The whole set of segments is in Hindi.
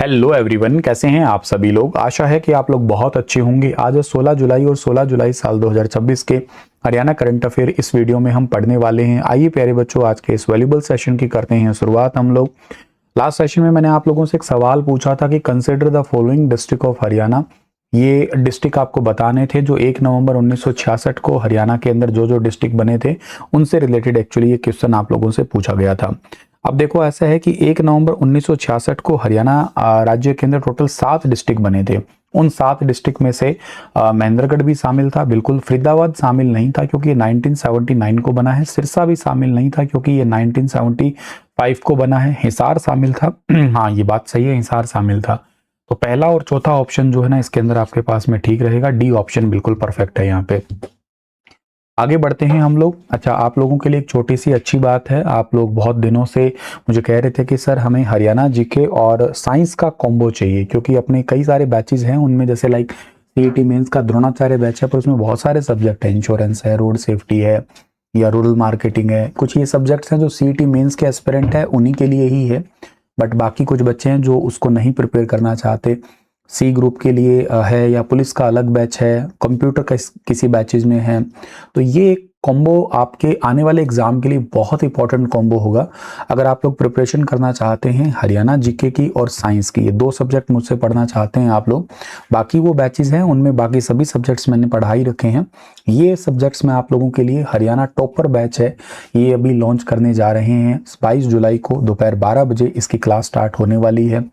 हेलो एवरीवन, कैसे हैं आप सभी लोग। आशा है कि आप लोग बहुत अच्छे होंगे। आज है 16 जुलाई और 16 जुलाई साल 2026 के हरियाणा करंट अफेयर इस वीडियो में हम पढ़ने वाले हैं। आइए प्यारे बच्चों, आज के इस वैल्यूएबल सेशन की करते हैं शुरुआत हम लोग। लास्ट सेशन में मैंने आप लोगों से एक सवाल पूछा था कि consider the following district of Haryana. ये डिस्ट्रिक्ट आपको बताने थे जो 1 नवंबर 1966 को हरियाणा के अंदर जो जो डिस्ट्रिक्ट बने थे उनसे रिलेटेड एक्चुअली ये क्वेश्चन आप लोगों से पूछा गया था। अब देखो, ऐसा है कि 1 नवंबर 1966 को हरियाणा राज्य के अंदर टोटल 7 डिस्ट्रिक्ट बने थे। उन 7 डिस्ट्रिक्ट में से महेंद्रगढ़ भी शामिल था, बिल्कुल फरीदाबाद शामिल नहीं था क्योंकि ये 1979 को बना है। सिरसा भी शामिल नहीं था क्योंकि ये 1975 को बना है। हिसार शामिल था हाँ, ये बात सही है, हिसार शामिल था। तो पहला और चौथा ऑप्शन जो है ना इसके अंदर आपके पास में ठीक रहेगा। डी ऑप्शन बिल्कुल परफेक्ट है यहाँ पे। आगे बढ़ते हैं हम लोग। अच्छा, आप लोगों के लिए एक छोटी सी अच्छी बात है। आप लोग बहुत दिनों से मुझे कह रहे थे कि सर हमें हरियाणा जीके और साइंस का कॉम्बो चाहिए, क्योंकि अपने कई सारे बैचेज हैं उनमें जैसे लाइक सीईटी मेंस का द्रोणाचार्य बैच है, पर उसमें बहुत सारे सब्जेक्ट हैं। इंश्योरेंस है, रोड सेफ्टी है, या रूरल मार्केटिंग है। कुछ ये सब्जेक्ट्स हैं जो सीईटी मेंस के एस्पिरेंट है उन्हीं के लिए ही है, बट बाकी कुछ बच्चे हैं जो उसको नहीं प्रिपेयर करना चाहते। सी ग्रुप के लिए है, या पुलिस का अलग बैच है, कंप्यूटर का किसी बैचेज में है। तो ये कॉम्बो आपके आने वाले एग्जाम के लिए बहुत इंपॉर्टेंट कॉम्बो होगा। अगर आप लोग प्रिपरेशन करना चाहते हैं हरियाणा जीके की और साइंस की, ये 2 सब्जेक्ट मुझसे पढ़ना चाहते हैं आप लोग, बाकी वो बैचेज हैं उनमें बाकी सभी सब्जेक्ट्स मैंने पढ़ा ही रखे हैं। ये सब्जेक्ट्स में आप लोगों के लिए हरियाणा टॉपर बैच है, ये अभी लॉन्च करने जा रहे हैं। 22 जुलाई को दोपहर 12 बजे इसकी क्लास स्टार्ट होने वाली है।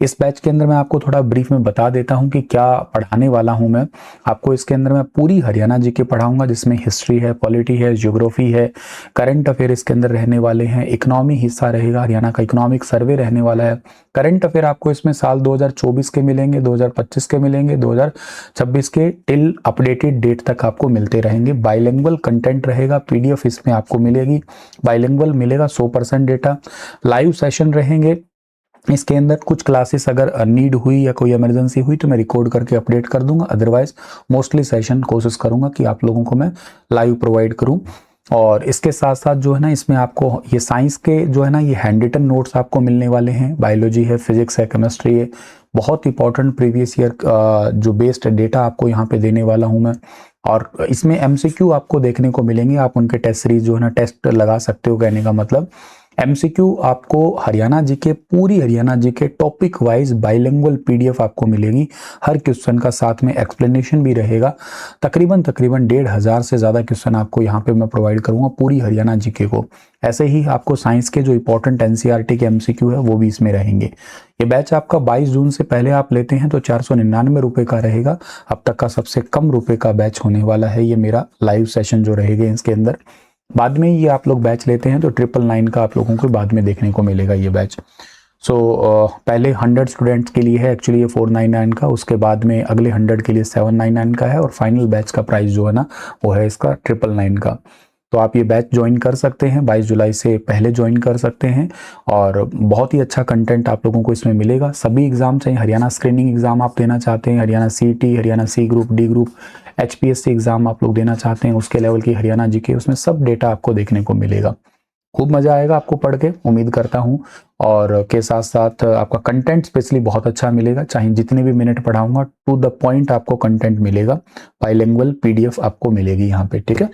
इस बैच के अंदर मैं आपको थोड़ा ब्रीफ में बता देता हूं कि क्या पढ़ाने वाला हूं मैं आपको। इसके अंदर मैं पूरी हरियाणा जीके पढ़ाऊंगा, जिसमें हिस्ट्री है, पॉलिटी है, ज्योग्राफी है, करंट अफेयर इसके अंदर रहने वाले हैं, इकोनॉमी हिस्सा रहेगा, हरियाणा का इकोनॉमिक सर्वे रहने वाला है। करंट अफेयर आपको इसमें साल 2024 के मिलेंगे, 2025 के मिलेंगे, 2026 के टिल अपडेटेड डेट तक आपको मिलते रहेंगे। बाइलिंगुअल कंटेंट रहेगा, पीडीएफ इसमें आपको मिलेगी, बाइलिंगुअल मिलेगा, 100% डेटा। लाइव सेशन रहेंगे इसके अंदर। कुछ क्लासेस अगर नीड हुई या कोई इमरजेंसी हुई तो मैं रिकॉर्ड करके अपडेट कर दूंगा, अदरवाइज मोस्टली सेशन कोशिश करूंगा कि आप लोगों को मैं लाइव प्रोवाइड करूं। और इसके साथ साथ जो है ना इसमें आपको ये साइंस के जो है ना ये हैंड रिटन नोट्स आपको मिलने वाले हैं। बायोलॉजी है, फिजिक्स है, केमिस्ट्री है, बहुत इंपॉर्टेंट प्रीवियस ईयर जो बेस्ड डेटा आपको यहाँ पे देने वाला हूँ मैं। और इसमें एमसीक्यू आपको देखने को मिलेंगे, आप उनके टेस्ट सीरीज जो है ना टेस्ट लगा सकते हो। कहने का मतलब एमसीक्यू आपको हरियाणा जीके, पूरी Haryana GK topic wise bilingual PDF आपको मिलेगी। हर क्वेश्चन का साथ में एक्सप्लेनेशन भी रहेगा। तकरीबन 1,500 से ज़्यादा क्वेश्चन आपको यहाँ पे मैं प्रोवाइड करूँगा पूरी हरियाणा जीके को। ऐसे ही आपको साइंस के जो इंपॉर्टेंट एनसीईआरटी के एमसीक्यू है वो भी इसमें रहेंगे। ये बैच आपका 22 जून से पहले आप लेते हैं तो 499 रुपये का रहेगा। अब तक का सबसे कम रुपए का बैच होने वाला है ये मेरा लाइव सेशन जो रहेगा इसके अंदर। बाद में ये आप लोग बैच लेते हैं तो 999 का आप लोगों को बाद में देखने को मिलेगा ये बैच। सो पहले 100 स्टूडेंट्स के लिए है एक्चुअली ये 499 का, उसके बाद में अगले 100 के लिए 799 का है, और फाइनल बैच का प्राइस जो है ना वो है इसका 999 का। तो आप ये बैच ज्वाइन कर सकते हैं, 22 जुलाई से पहले ज्वाइन कर सकते हैं, और बहुत ही अच्छा कंटेंट आप लोगों को इसमें मिलेगा। सभी एग्जाम चाहे हरियाणा स्क्रीनिंग एग्जाम आप देना चाहते हैं, Haryana CET, Haryana C group, D group, HPSC exam आप लोग देना चाहते हैं, उसके लेवल की हरियाणा जीके, उसमें सब डेटा आपको देखने को मिलेगा। खूब मजा आएगा आपको पढ़ के, उम्मीद करता हूँ। और के साथ साथ आपका कंटेंट स्पेशली बहुत अच्छा मिलेगा, चाहे जितने भी मिनट पढ़ाऊंगा टू द पॉइंट आपको कंटेंट मिलेगा। बाइलिंगुअल पीडीएफ आपको मिलेगी यहाँ पे, ठीक है।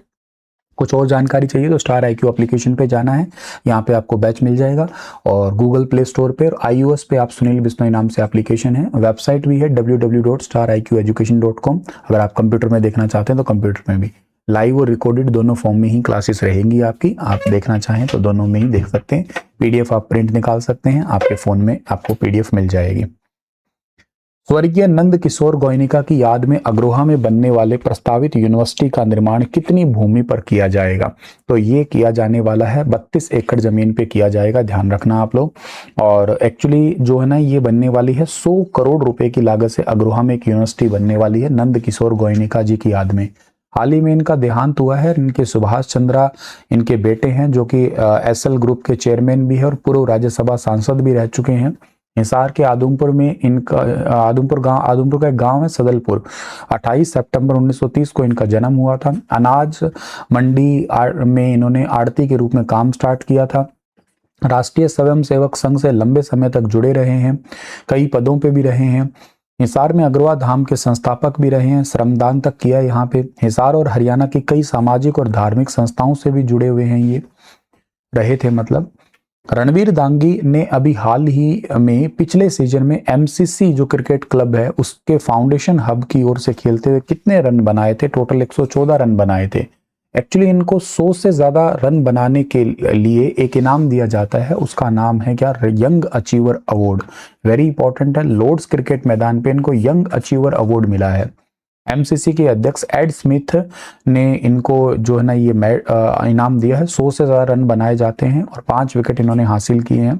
कुछ और जानकारी चाहिए तो स्टार IQ एप्लीकेशन पे जाना है, यहाँ पे आपको बैच मिल जाएगा। और गूगल प्ले स्टोर पे और iOS पे आप सुनील बिश्नोई नाम से एप्लीकेशन है। वेबसाइट भी है www.stariqeducation.com। अगर आप कंप्यूटर में देखना चाहते हैं तो कंप्यूटर में भी लाइव और रिकॉर्डेड दोनों फॉर्म में ही क्लासेस रहेंगी आपकी। आप देखना चाहें तो दोनों में ही देख सकते हैं। पीडीएफ आप प्रिंट निकाल सकते हैं, आपके फोन में आपको पीडीएफ मिल जाएगी। स्वर्गीय नंद किशोर गोयनिका की याद में अग्रोहा में बनने वाले प्रस्तावित यूनिवर्सिटी का निर्माण कितनी भूमि पर किया जाएगा? तो ये किया जाने वाला है 32 एकड़ जमीन पे किया जाएगा, ध्यान रखना आप लोग। और एक्चुअली जो है ना ये बनने वाली है 100 करोड़ रुपए की लागत से अग्रोहा में एक यूनिवर्सिटी बनने वाली है नंद किशोर गोयनिका जी की याद में। हाल ही में इनका देहांत हुआ है। इनके सुभाष चंद्रा इनके बेटे हैं, जो कि एसएल ग्रुप के चेयरमैन भी है और पूर्व राज्यसभा सांसद भी रह चुके हैं। हिसार के आदमपुर में इनका आदमपुर का एक गांव है सदलपुर। 28 सितंबर 1930 को इनका जन्म हुआ था। अनाज मंडी में इन्होंने आड़ती के रूप में काम स्टार्ट किया था। राष्ट्रीय स्वयंसेवक संघ से लंबे समय तक जुड़े रहे हैं, कई पदों पे भी रहे हैं। हिसार में अग्रवा धाम के संस्थापक भी रहे हैं, श्रमदान तक किया यहाँ पे। हिसार और हरियाणा की कई सामाजिक और धार्मिक संस्थाओं से भी जुड़े हुए हैं, ये रहे थे मतलब। रणवीर दांगी ने अभी हाल ही में पिछले सीजन में एमसीसी जो क्रिकेट क्लब है उसके फाउंडेशन हब की ओर से खेलते हुए कितने रन बनाए थे? टोटल 114 रन बनाए थे। एक्चुअली इनको 100 से ज्यादा रन बनाने के लिए एक इनाम दिया जाता है, उसका नाम है क्या? Young achiever award. Very important है, लॉर्ड्स क्रिकेट मैदान पे इनको यंग अचीवर अवार्ड मिला है। एमसीसी के अध्यक्ष एड स्मिथ ने इनको जो है ना ये इनाम दिया है। 100 से ज्यादा रन बनाए जाते हैं और 5 विकेट इन्होंने हासिल किए हैं।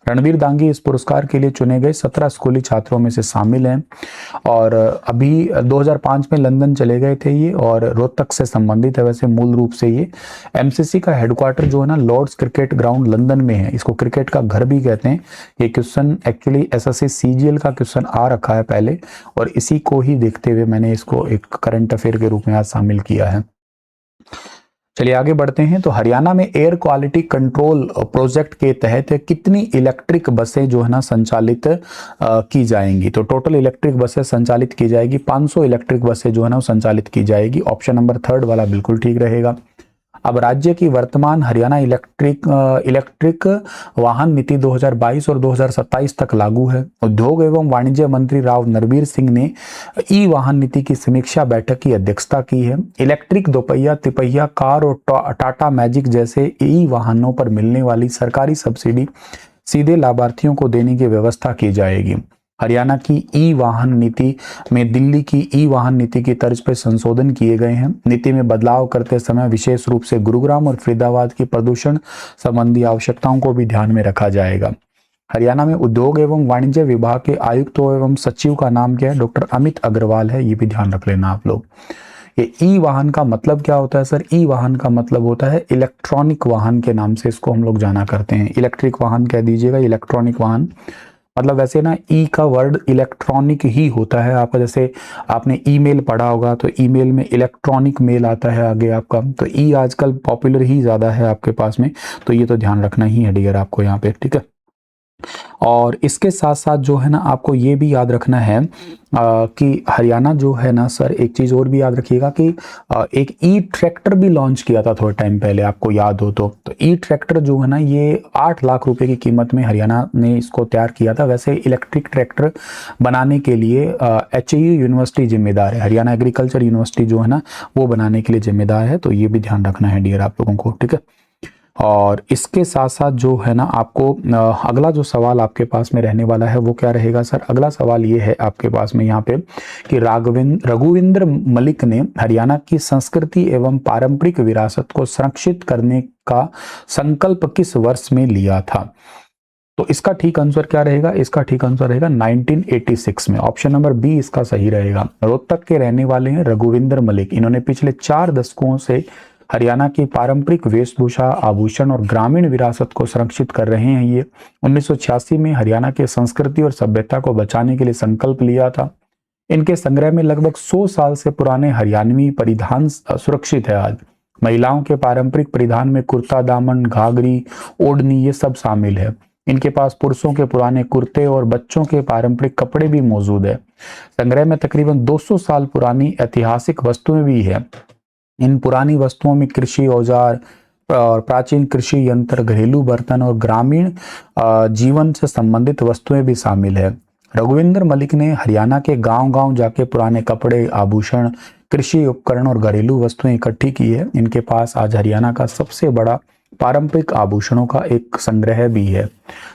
रणवीर दांगी इस पुरस्कार के लिए चुने गए 17 स्कूली छात्रों में से शामिल हैं और अभी 2005 में लंदन चले गए थे ये, और रोहतक से संबंधित है वैसे मूल रूप से ये। एमसीसी का हेडक्वार्टर जो है ना लॉर्ड्स क्रिकेट ग्राउंड लंदन में है, इसको क्रिकेट का घर भी कहते हैं। ये क्वेश्चन एक्चुअली एसएससी सीजीएल का क्वेश्चन आ रखा है पहले, और इसी को ही देखते हुए मैंने इसको एक करंट अफेयर के रूप में आज शामिल किया है। चलिए आगे बढ़ते हैं। तो हरियाणा में एयर क्वालिटी कंट्रोल प्रोजेक्ट के तहत कितनी इलेक्ट्रिक बसें जो है ना संचालित की जाएंगी? तो टोटल इलेक्ट्रिक बसें संचालित की जाएगी 500 इलेक्ट्रिक बसें जो है ना संचालित की जाएगी। ऑप्शन नंबर 3 वाला बिल्कुल ठीक रहेगा। अब राज्य की वर्तमान हरियाणा इलेक्ट्रिक वाहन नीति 2022 और 2027 तक लागू है। उद्योग एवं वाणिज्य मंत्री राव नरवीर सिंह ने ई वाहन नीति की समीक्षा बैठक की अध्यक्षता की है। इलेक्ट्रिक दोपहिया तिपहिया कार और टाटा मैजिक जैसे ई वाहनों पर मिलने वाली सरकारी सब्सिडी सीधे लाभार्थियों को देने की व्यवस्था की जाएगी। हरियाणा की ई वाहन नीति में दिल्ली की ई वाहन नीति की तर्ज पर संशोधन किए गए हैं। नीति में बदलाव करते समय विशेष रूप से गुरुग्राम और फरीदाबाद की प्रदूषण संबंधी आवश्यकताओं को भी ध्यान में रखा जाएगा। हरियाणा में उद्योग एवं वाणिज्य विभाग के आयुक्त एवं सचिव का नाम क्या है? डॉक्टर अमित अग्रवाल है, ये भी ध्यान रख लेना आप लोग। ये ई वाहन का मतलब क्या होता है सर? ई वाहन का मतलब होता है इलेक्ट्रॉनिक वाहन के नाम से इसको हम लोग जाना करते हैं। इलेक्ट्रिक वाहन कह दीजिएगा, इलेक्ट्रॉनिक वाहन मतलब वैसे ना ई का वर्ड इलेक्ट्रॉनिक ही होता है। आपका जैसे आपने ईमेल पढ़ा होगा तो ईमेल में इलेक्ट्रॉनिक मेल आता है आगे आपका, तो ई आजकल पॉपुलर ही ज़्यादा है आपके पास में, तो ये तो ध्यान रखना ही है डियर आपको यहाँ पे, ठीक है। और इसके साथ साथ जो है ना आपको ये भी याद रखना है कि हरियाणा जो है ना सर, एक चीज़ और भी याद रखिएगा कि एक ई ट्रैक्टर भी लॉन्च किया था थोड़े टाइम पहले, आपको याद हो तो ई ट्रैक्टर जो है ना ये 8 लाख रुपए की कीमत में हरियाणा ने इसको तैयार किया था। वैसे इलेक्ट्रिक ट्रैक्टर बनाने के लिए HEU यूनिवर्सिटी जिम्मेदार है, हरियाणा एग्रीकल्चर यूनिवर्सिटी जो है ना वो बनाने के लिए जिम्मेदार है, तो ये भी ध्यान रखना है डियर आप लोगों को, ठीक है। और इसके साथ साथ जो है ना आपको अगला जो सवाल आपके पास में रहने वाला है वो क्या रहेगा सर? अगला सवाल ये है आपके पास में यहाँ पे कि रघुविंदर मलिक ने हरियाणा की संस्कृति एवं पारंपरिक विरासत को संरक्षित करने का संकल्प किस वर्ष में लिया था? तो इसका ठीक आंसर क्या रहेगा? इसका ठीक आंसर रहेगा 1986 में। ऑप्शन नंबर बी इसका सही रहेगा। रोहतक के रहने वाले हैं रघुविंदर मलिक। इन्होंने पिछले 4 दशकों से हरियाणा की पारंपरिक वेशभूषा, आभूषण और ग्रामीण विरासत को संरक्षित कर रहे हैं। ये 1986 में हरियाणा के संस्कृति और सभ्यता को बचाने के लिए संकल्प लिया था। इनके संग्रह में लगभग 100 साल से पुराने हरियाणवी परिधान सुरक्षित है आज। महिलाओं के पारंपरिक परिधान में कुर्ता दामन, घाघरी, ओढ़नी ये सब शामिल है। इनके पास पुरुषों के पुराने कुर्ते और बच्चों के पारंपरिक कपड़े भी मौजूद है। संग्रह में तकरीबन 200 साल पुरानी ऐतिहासिक वस्तुएं भी है। इन पुरानी वस्तुओं में कृषि औजार और प्राचीन कृषि यंत्र, घरेलू बर्तन और ग्रामीण जीवन से संबंधित वस्तुएं भी शामिल है। रघुविंदर मलिक ने हरियाणा के गांव-गांव जाके पुराने कपड़े, आभूषण, कृषि उपकरण और घरेलू वस्तुएं इकट्ठी की है। इनके पास आज हरियाणा का सबसे बड़ा पारंपरिक आभूषणों का एक संग्रह भी है,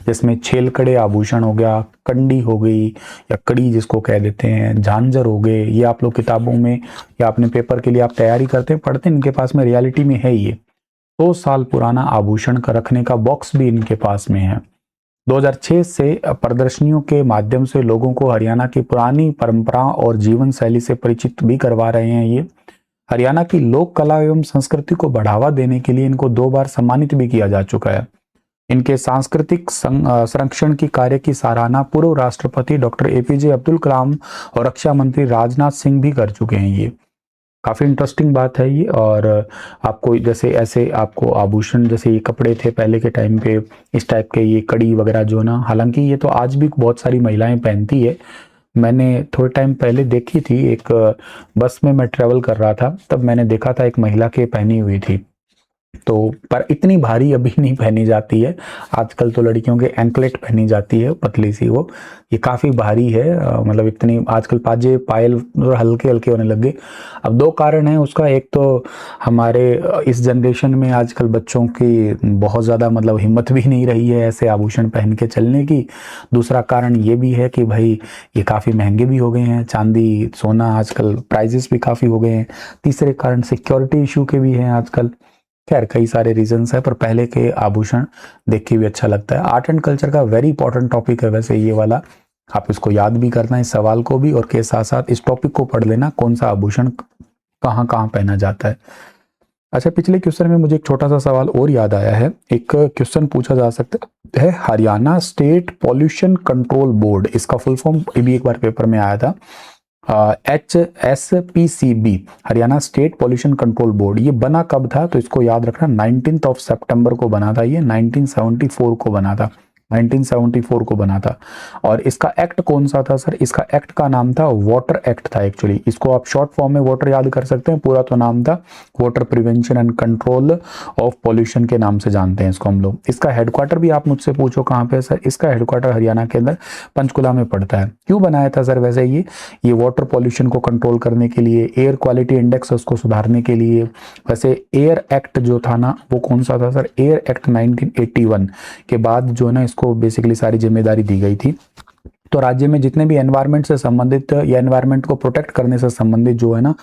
जिसमें छेलकड़े आभूषण हो गया, कंडी हो गई या कड़ी जिसको कह देते हैं, झांझर हो गए। ये आप लोग किताबों में या अपने पेपर के लिए आप तैयारी करते हैं, पढ़ते हैं, इनके पास में रियलिटी में है। ये 100 साल पुराना आभूषण का रखने का बॉक्स भी इनके पास में है। 2006 से प्रदर्शनियों के माध्यम से लोगों को हरियाणा की पुरानी परंपराओं और जीवन शैली से परिचित भी करवा रहे हैं। ये हरियाणा की लोक कला एवं संस्कृति को बढ़ावा देने के लिए इनको 2 बार सम्मानित भी किया जा चुका है। इनके सांस्कृतिक संरक्षण की कार्य की सराहना पूर्व राष्ट्रपति डॉक्टर APJ अब्दुल कलाम और रक्षा मंत्री राजनाथ सिंह भी कर चुके हैं। ये काफ़ी इंटरेस्टिंग बात है ये। और आपको जैसे ऐसे आपको आभूषण, जैसे ये कपड़े थे पहले के टाइम पे, इस टाइप के ये कड़ी वगैरह जो ना, हालांकि ये तो आज भी बहुत सारी महिलाएं पहनती है। मैंने थोड़े टाइम पहले देखी थी, एक बस में मैं ट्रेवल कर रहा था, तब मैंने देखा था एक महिला के पहनी हुई थी। तो पर इतनी भारी अभी नहीं पहनी जाती है। आजकल तो लड़कियों के एंकलेट पहनी जाती है, पतली सी वो। ये काफ़ी भारी है, मतलब इतनी आजकल पाजे पायल हल्के हल्के होने लगे। अब दो कारण हैं उसका। एक तो हमारे इस जनरेशन में आजकल बच्चों की बहुत ज़्यादा मतलब हिम्मत भी नहीं रही है ऐसे आभूषण पहन के चलने की। दूसरा कारण ये भी है कि भाई ये काफ़ी महंगे भी हो गए हैं, चांदी सोना आजकल प्राइजेस भी काफ़ी हो गए हैं। तीसरे कारण सिक्योरिटी इशू के भी हैं आजकल। खैर कई सारे रीजंस है, पर पहले के आभूषण देख के भी अच्छा लगता है। आर्ट एंड कल्चर का वेरी इंपॉर्टेंट टॉपिक है वैसे ये वाला। आप इसको याद भी करना इस सवाल को भी, और के साथ साथ इस टॉपिक को पढ़ लेना, कौन सा आभूषण कहाँ कहाँ पहना जाता है। अच्छा, पिछले क्वेश्चन में मुझे एक छोटा सा सवाल और याद आया है। एक क्वेश्चन पूछा जा सकता है, Haryana state pollution control board, इसका फुल फॉर्म भी एक बार पेपर में आया था, HSPCB, Haryana state pollution control board. ये बना कब था? तो इसको याद रखना, 19 सितंबर को बना था। ये 1974 को बना था, 1974 को बना था। और इसका एक्ट कौन सा था सर? इसका एक्ट का नाम था वाटर एक्ट था एक्चुअली। इसको आप शॉर्ट फॉर्म में वाटर याद कर सकते हैं, पूरा तो नाम था water prevention and control of pollution के नाम से जानते हैं इसको हम लोग। इसका हेडक्वार्टर भी आप मुझसे पूछो कहाँ पे सर, इसका हेडक्वार्टर हरियाणा के अंदर पंचकुला में पड़ता है। क्यों बनाया था सर वैसे ये वाटर पॉल्यूशन को कंट्रोल करने के लिए, एयर क्वालिटी इंडेक्स उसको सुधारने के लिए। वैसे एयर एक्ट जो था ना, वो कौन सा था सर? एयर एक्ट 1981 के बाद जो है ना, इसको बेसिकली सारी जिम्मेदारी दी गई थी। तो राज्य में जितने भी एनवायरनमेंट से संबंधित या एनवायरनमेंट को प्रोटेक्ट करने से संबंधित जो है ना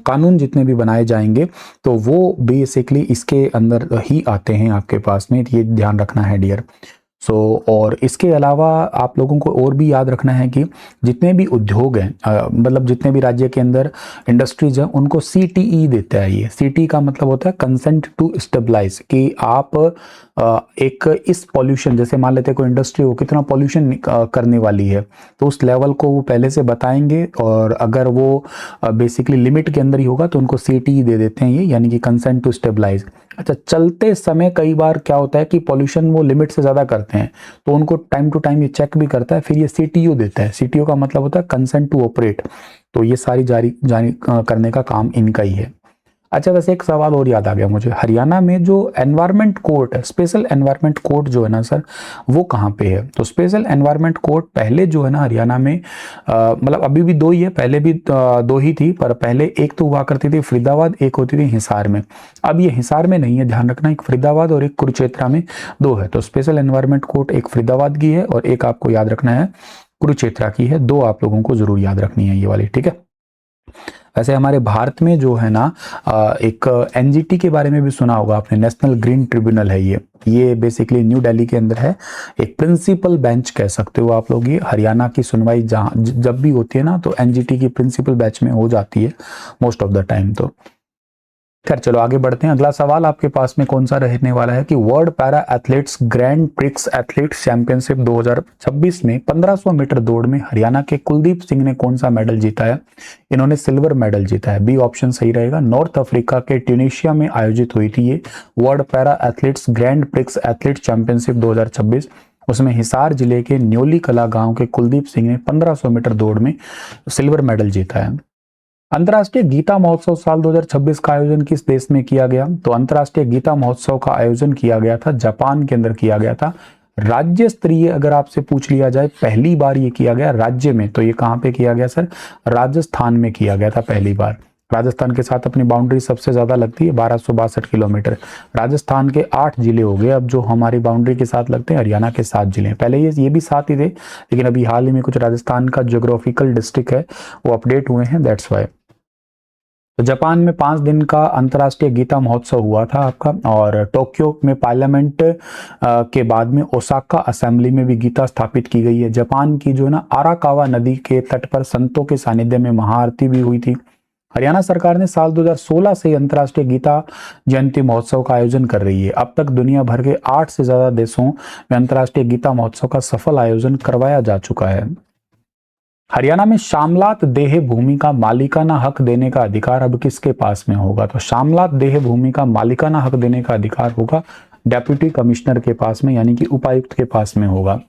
कानून जितने भी बनाए जाएंगे, तो वो बेसिकली इसके अंदर ही आते हैं आपके पास में। ये ध्यान रखना है डियर। और इसके अलावा आप लोगों को और भी याद रखना है कि जितने भी उद्योग हैं, मतलब जितने भी राज्य के अंदर इंडस्ट्रीज हैं, उनको CTE देता है। ये CTE का मतलब होता है कंसेंट टू स्टेबलाइज, कि आप एक इस पॉल्यूशन, जैसे मान लेते हैं कोई इंडस्ट्री हो कितना पॉल्यूशन करने वाली है, तो उस लेवल को वो पहले से बताएंगे, और अगर वो बेसिकली लिमिट के अंदर ही होगा तो उनको CTE दे देते हैं ये, यानी कि कंसेंट टू स्टेबलाइज। अच्छा, चलते समय कई बार क्या होता है कि पॉल्यूशन वो लिमिट से ज़्यादा करते हैं, तो उनको टाइम टू टाइम ये चेक भी करता है, फिर ये CTO देता है। CTO का मतलब होता है कंसेंट टू ऑपरेट। तो ये सारी जारी करने का काम इनका ही है। अच्छा, वैसे एक सवाल और याद आ गया मुझे, हरियाणा में जो एनवायरमेंट कोर्ट है, स्पेशल एनवायरमेंट कोर्ट जो है ना सर, वो कहाँ पे है? तो स्पेशल एनवायरमेंट कोर्ट पहले जो है ना हरियाणा में, मतलब अभी भी दो ही है, पहले भी दो ही थी, पर पहले एक तो हुआ करती थी फरीदाबाद, एक होती थी हिसार में। अब ये हिसार में नहीं है, ध्यान रखना, एक फरीदाबाद और एक कुरुक्षेत्र में दो है। तो स्पेशल एनवायरमेंट कोर्ट एक फरीदाबाद की है और एक आपको याद रखना है कुरुक्षेत्र की है। दो आप लोगों को जरूर याद रखनी है ये वाली, ठीक है। वैसे हमारे भारत में जो है ना, एक NGT के बारे में भी सुना होगा आपने, नेशनल ग्रीन ट्रिब्यूनल है ये बेसिकली न्यू दिल्ली के अंदर है। एक प्रिंसिपल बेंच कह सकते हो आप लोग। ये हरियाणा की सुनवाई जहाँ जब भी होती है ना, तो NGT की प्रिंसिपल बेंच में हो जाती है मोस्ट ऑफ द टाइम। तो खैर चलो आगे बढ़ते हैं। अगला सवाल आपके पास में कौन सा रहने वाला है कि world para athletes grand prix athletes championship 2026 में 1500 मीटर दौड़ में हरियाणा के कुलदीप सिंह ने कौन सा मेडल जीता है? इन्होंने सिल्वर मेडल जीता है। बी ऑप्शन सही रहेगा। नॉर्थ अफ्रीका के ट्यूनीशिया में आयोजित हुई थी ये world para athletes grand prix athletes championship 2026। उसमें हिसार जिले के न्योली कला गांव के कुलदीप सिंह ने 1500 मीटर दौड़ में सिल्वर मेडल जीता है। अंतर्राष्ट्रीय गीता महोत्सव साल 2026 का आयोजन किस देश में किया गया? तो अंतर्राष्ट्रीय गीता महोत्सव का आयोजन किया गया था जापान के अंदर किया गया था। राज्य स्तरीय अगर आपसे पूछ लिया जाए, पहली बार ये किया गया राज्य में, तो ये कहाँ पे किया गया सर? राजस्थान में किया गया था पहली बार। राजस्थान के साथ अपनी बाउंड्री सबसे ज्यादा लगती है, 1262 किलोमीटर। राजस्थान के 8 जिले हो गए अब जो हमारी बाउंड्री के साथ लगते हैं। हरियाणा के 7 जिले, पहले ये भी 7 ही थे, लेकिन अभी हाल ही में कुछ राजस्थान का ज्योग्राफिकल डिस्ट्रिक्ट है वो अपडेट हुए हैं, दैट्स वाई। तो जापान में 5 दिन का अंतर्राष्ट्रीय गीता महोत्सव हुआ था आपका। और टोक्यो में पार्लियामेंट के बाद में ओसाका असेंबली में भी गीता स्थापित की गई है। जापान की जो है ना आराकावा नदी के तट पर संतों के सानिध्य में महाआरती भी हुई थी। हरियाणा सरकार ने साल 2016 से अंतर्राष्ट्रीय गीता जयंती महोत्सव का आयोजन कर रही है। अब तक दुनिया भर के 8 से ज्यादा देशों में अंतर्राष्ट्रीय गीता महोत्सव का सफल आयोजन करवाया जा चुका है। हरियाणा में शामलात देह भूमि का मालिकाना हक देने का अधिकार अब किसके पास में होगा? तो शामलात देह भूमि का मालिकाना हक देने का अधिकार होगा डेप्यूटी कमिश्नर के पास में, यानी कि उपायुक्त के पास में होगा।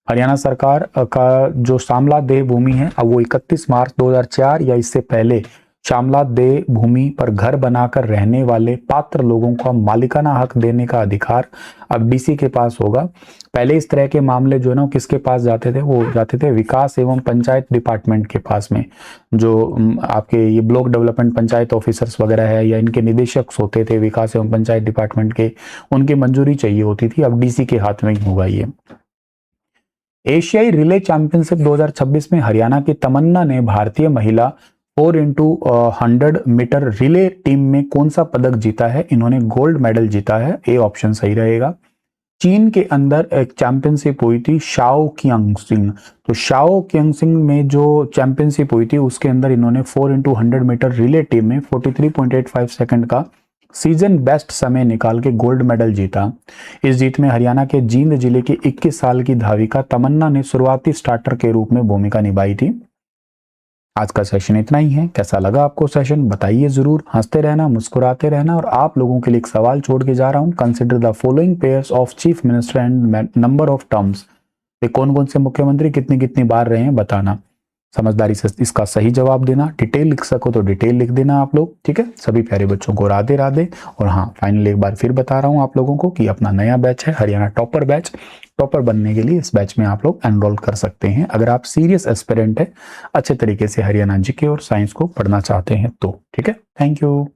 हरियाणा सरकार का जो शामलात देह भूमि है अब वो 31 मार्च 2004 या इससे पहले शामलात देह भूमि पर घर बनाकर रहने वाले पात्र लोगों को मालिकाना हक देने का अधिकार अब डीसी के पास होगा। पहले इस तरह के मामले जो है ना किसके पास जाते थे? वो जाते थे विकास एवं पंचायत डिपार्टमेंट के पास में, जो आपके ये ब्लॉक डेवलपमेंट पंचायत ऑफिसर्स वगैरह है या इनके निदेशक होते थे विकास एवं पंचायत डिपार्टमेंट के, उनकी मंजूरी चाहिए होती थी। अब डीसी के हाथ में ही होगा ये। एशियाई रिले चैंपियनशिप 2026 में हरियाणा की तमन्ना ने भारतीय महिला 4x100 मीटर रिले टीम में कौन सा पदक जीता है? इन्होंने गोल्ड मेडल जीता है, ए ऑप्शन सही रहेगा। चीन के अंदर एक चैंपियनशिप हुई थी शाओ कियांगसिंग, तो शाओ कियांगसिंग में जो चैंपियनशिप हुई थी उसके अंदर इन्होंने 4x100 मीटर रिले टीम में 43.85 सेकंड का सीजन बेस्ट समय निकाल के गोल्ड मेडल जीता। इस जीत में हरियाणा के जींद जिले की 21 साल की धाविका तमन्ना ने शुरुआती स्टार्टर के रूप में भूमिका निभाई थी। आज का सेशन इतना ही है। कैसा लगा आपको सेशन बताइए जरूर। हंसते रहना, मुस्कुराते रहना। और आप लोगों के लिए एक सवाल छोड़ के जा रहा हूं, consider the following pairs of chief minister and number of terms. कौन कौन से मुख्यमंत्री कितनी कितनी बार रहे हैं बताना। समझदारी से इसका सही जवाब देना। डिटेल लिख सको तो डिटेल लिख देना आप लोग, ठीक है। सभी प्यारे बच्चों को राधे राधे। और हाँ, फाइनली एक बार फिर बता रहा हूँ आप लोगों को कि अपना नया बैच है हरियाणा टॉपर बैच। टॉपर बनने के लिए इस बैच में आप लोग एनरोल कर सकते हैं अगर आप सीरियस एस्पिरेंट है, अच्छे तरीके से हरियाणा जीके और साइंस को पढ़ना चाहते हैं तो, ठीक है। Thank you.